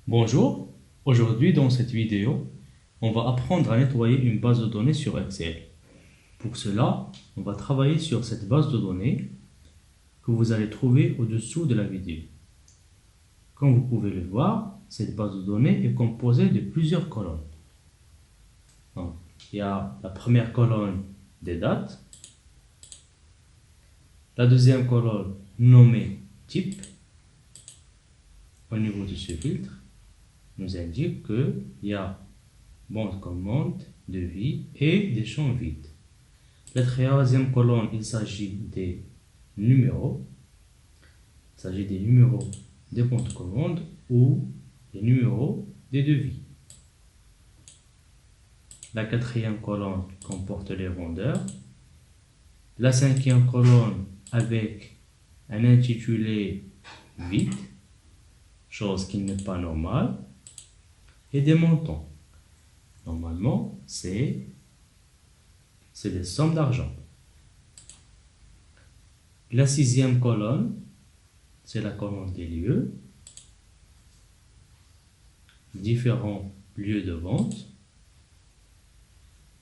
Bonjour, aujourd'hui dans cette vidéo, on va apprendre à nettoyer une base de données sur Excel. Pour cela, on va travailler sur cette base de données que vous allez trouver au-dessous de la vidéo. Comme vous pouvez le voir, cette base de données est composée de plusieurs colonnes. Donc, il y a la première colonne des dates, la deuxième colonne nommée type. Au niveau de ce filtre, nous indique qu'il y a bande commande, devis et des champs vides. La troisième colonne, il s'agit des numéros. Il s'agit des numéros des comptes commandes ou des numéros des devis. La quatrième colonne comporte les vendeurs. La cinquième colonne avec un intitulé vide, chose qui n'est pas normale, et des montants. Normalement, c'est des sommes d'argent. La sixième colonne, c'est la colonne des lieux, différents lieux de vente.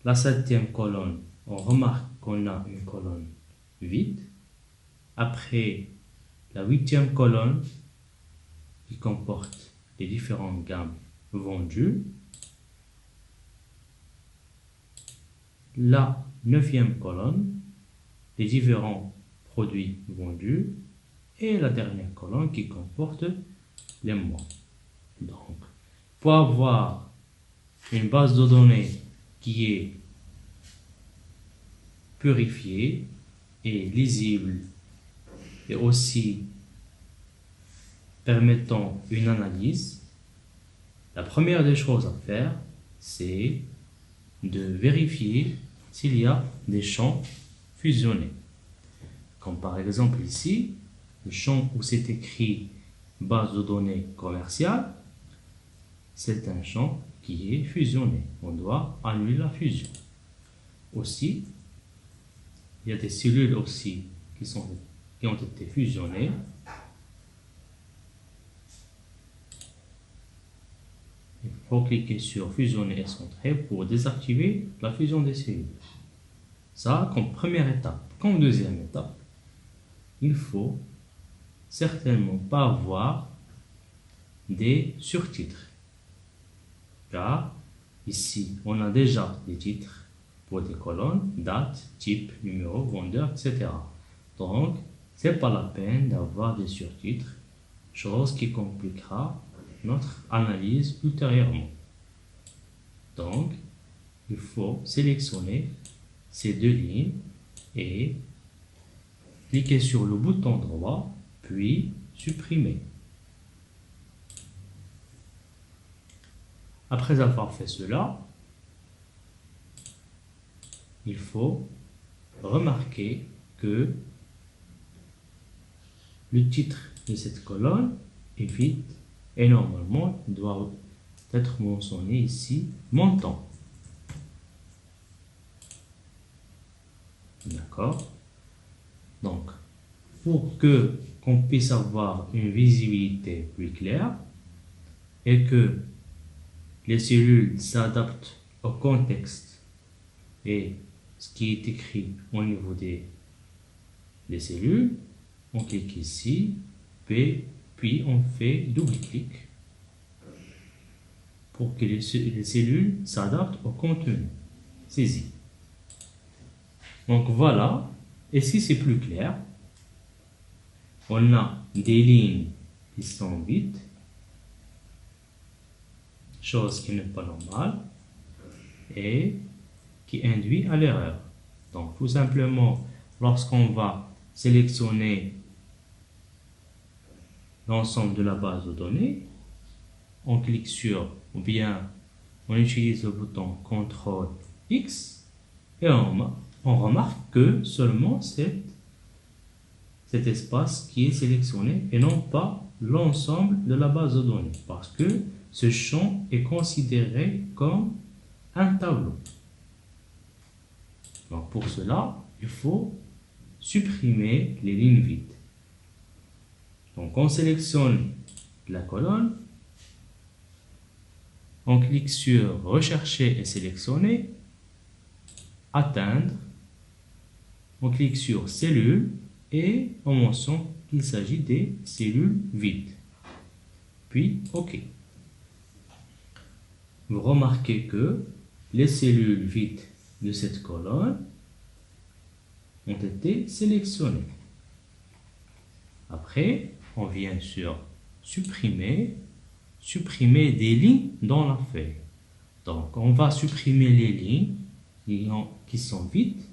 La septième colonne, on remarque qu'on a une colonne vide. Après, la huitième colonne qui comporte les différentes gammes vendues. La neuvième colonne, les différents produits vendus. Et la dernière colonne qui comporte les mois. Donc, pour avoir une base de données qui est purifiée et lisible et aussi permettant une analyse, la première des choses à faire, c'est de vérifier s'il y a des champs fusionnés. Comme par exemple ici, le champ où c'est écrit base de données commerciale, c'est un champ qui est fusionné. On doit annuler la fusion. Aussi, il y a des cellules aussi qui ont été fusionnées. Il faut cliquer sur fusionner et centrer pour désactiver la fusion des cellules. Ça, comme première étape. Comme deuxième étape, il faut certainement pas avoir des surtitres. Car ici, on a déjà des titres pour des colonnes, date, type, numéro, vendeur, etc. Donc, c'est pas la peine d'avoir des surtitres, chose qui compliquera notre analyse ultérieurement. Donc, il faut sélectionner ces deux lignes et cliquer sur le bouton droit, puis supprimer. Après avoir fait cela, il faut remarquer que le titre de cette colonne est vide et normalement il doit être mentionné ici montant. D'accord? Donc, pour qu'on puisse avoir une visibilité plus claire et que les cellules s'adaptent au contexte et ce qui est écrit au niveau des cellules, on clique ici, puis on fait double-clic pour que les cellules s'adaptent au contenu saisi. Donc voilà, et si c'est plus clair, on a des lignes qui sont vides, chose qui n'est pas normale et qui induit à l'erreur. Donc tout simplement, lorsqu'on va sélectionner l'ensemble de la base de données, on clique sur, ou bien on utilise le bouton CTRL X et on remarque que seulement cet espace qui est sélectionné et non pas l'ensemble de la base de données, parce que ce champ est considéré comme un tableau. Donc pour cela, il faut supprimer les lignes vides. Donc on sélectionne la colonne On clique sur rechercher et sélectionner, atteindre, on clique sur cellules et on mentionne qu'il s'agit des cellules vides. Puis OK. Vous remarquez que les cellules vides de cette colonne ont été sélectionnées. Après, on vient sur supprimer des lignes dans la feuille. Donc, on va supprimer les lignes qui sont vides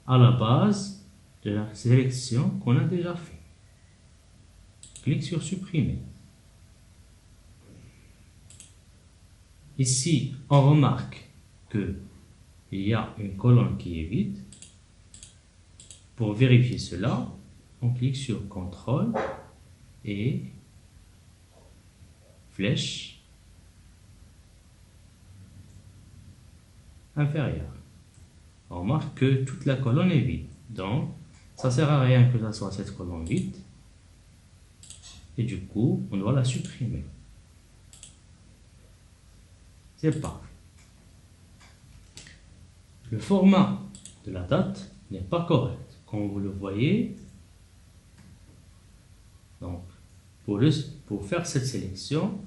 à la base de la sélection qu'on a déjà fait. Clique sur supprimer. Ici, on remarque qu'il y a une colonne qui est vide. Pour vérifier cela, on clique sur CTRL et flèche inférieure. On remarque que toute la colonne est vide. Donc, ça ne sert à rien que ça soit cette colonne vide. Et du coup, on doit la supprimer. C'est parfait. Le format de la date n'est pas correct, comme vous le voyez. Donc, pour faire cette sélection,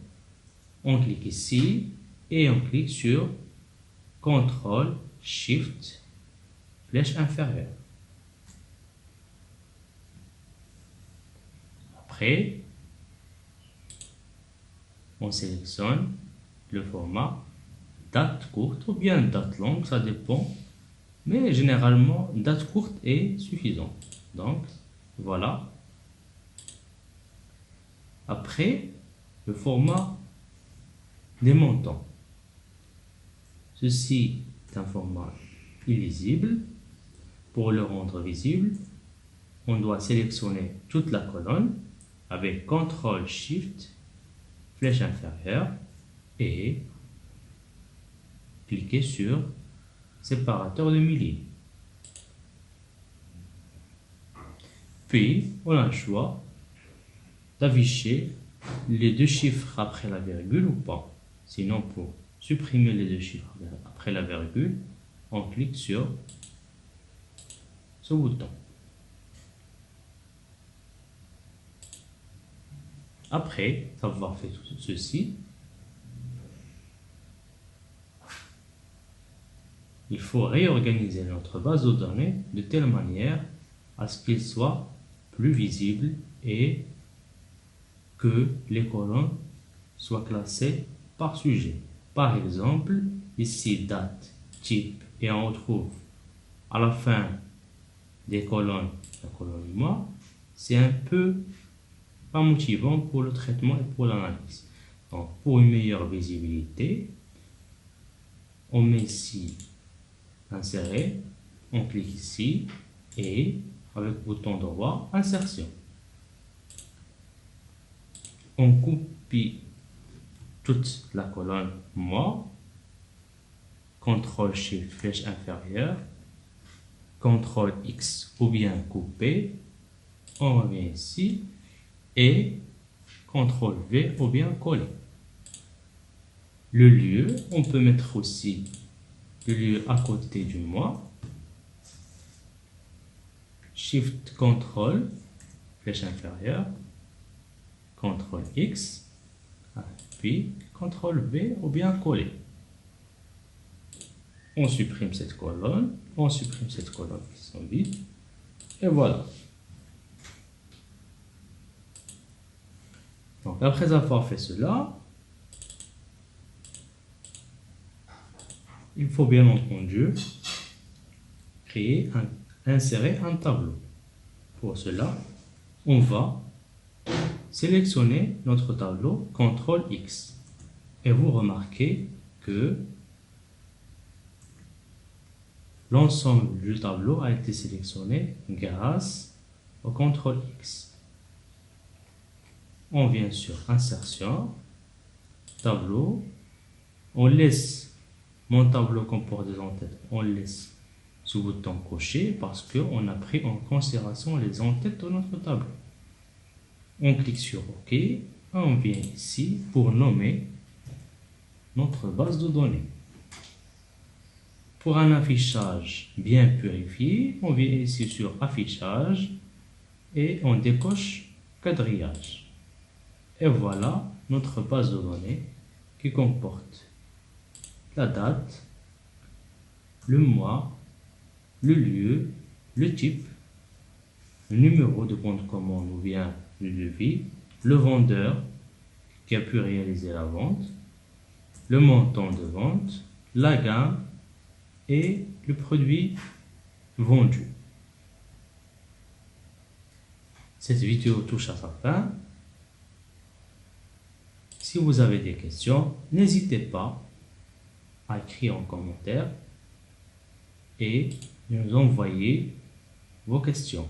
on clique ici et on clique sur CTRL, SHIFT, flèche inférieure. Après, on sélectionne le format date courte ou bien date longue, ça dépend. Mais généralement, date courte est suffisante. Donc, voilà. Après, le format des montants. Ceci est un format illisible. Pour le rendre visible, on doit sélectionner toute la colonne avec CTRL SHIFT, flèche inférieure et cliquer sur séparateur de milliers. Puis, on a le choix d'afficher les deux chiffres après la virgule ou pas. Sinon, pour supprimer les deux chiffres après la virgule, on clique sur ce bouton. Après avoir fait tout ceci, il faut réorganiser notre base de données de telle manière à ce qu'il soit plus visible et que les colonnes soient classées par sujet. Par exemple, ici date, type, et on retrouve à la fin des colonnes la colonne du mois. C'est un peu pas motivant pour le traitement et pour l'analyse. Donc, pour une meilleure visibilité, on met ici insérer, on clique ici et avec le bouton droit insertion. On copie toute la colonne mois, CTRL SHIFT flèche inférieure, CTRL X ou bien couper, on revient ici et CTRL V ou bien coller. Le lieu, on peut mettre aussi le lieu à côté du mois. Shift CTRL, flèche inférieure, CTRL X, puis CTRL V ou bien coller. On supprime cette colonne, on supprime cette colonne qui sont vides, et voilà. Donc après avoir fait cela, il faut bien entendu insérer un tableau. Pour cela, on va sélectionner notre tableau, CTRL X. Et vous remarquez que l'ensemble du tableau a été sélectionné grâce au CTRL X. On vient sur Insertion, Tableau, on laisse mon tableau comporte des en-têtes, on laisse ce bouton coché parce qu'on a pris en considération les en-têtes de notre tableau. On clique sur OK, on vient ici pour nommer notre base de données. Pour un affichage bien purifié, on vient ici sur affichage et on décoche quadrillage. Et voilà notre base de données qui comporte la date, le mois, le lieu, le type, le numéro de compte commande ou bien le devis, le vendeur qui a pu réaliser la vente, le montant de vente, la gamme et le produit vendu. Cette vidéo touche à sa fin. Si vous avez des questions, n'hésitez pas à écrire en commentaire et nous envoyer vos questions.